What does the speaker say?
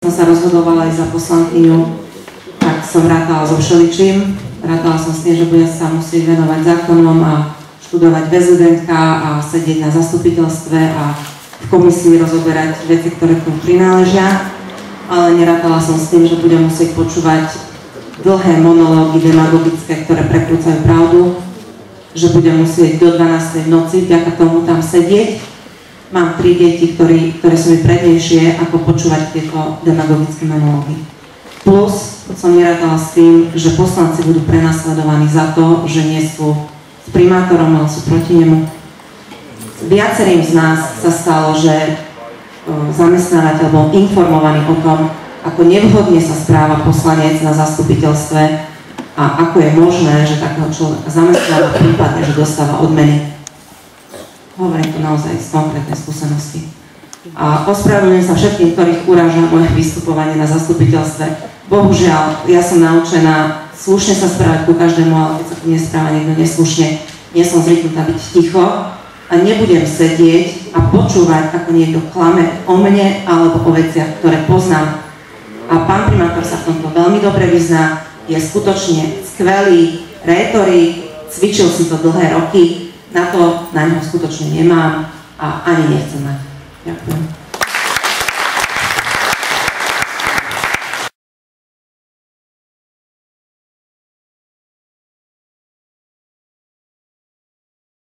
som sa rozhodovala aj za poslankyňu, tak som rátala so všeličím. Rátala som s tým, že budem sa musieť venovať zákonom a študovať VZDNK a sedieť na zastupiteľstve a v komisii rozoberať veci, ktoré tu prináležia. Ale nerátala som s tým, že budem musieť počúvať dlhé monológy demagogické, ktoré prekrúcajú pravdu, že budem musieť do 12. v noci vďaka tomu tam sedieť. Mám 3 deti, ktoré sú mi prednejšie, ako počúvať tieto demagogické monológy. Plus som nerátala s tým, že poslanci budú prenasledovaní za to, že nie sú s primátorom, ale sú proti nemu. Viacerým z nás sa stalo, že zamestnávateľ bol informovaný o tom, ako nevhodne sa správa poslanec na zastupiteľstve a ako je možné, že takého človeka zamestnáva prípadne, že dostáva odmeny. Hovorím to naozaj z konkrétnej skúsenosti. A ospravedlňujem sa všetkým, ktorých uráža moje vystupovanie na zastupiteľstve. Bohužiaľ, ja som naučená slušne sa správať ku každému, ale keď sa tu nespráva niekto neslušne, nie som zvyknutá byť ticho a nebudem sedieť a počúvať, ako niekto klame o mne alebo o veciach, ktoré poznám. A pán primátor sa v tomto veľmi dobre vyzná, je skutočne skvelý rétorik, cvičil si to dlhé roky, na to na ňo skutočne nemám a ani nechcem mať. Ďakujem.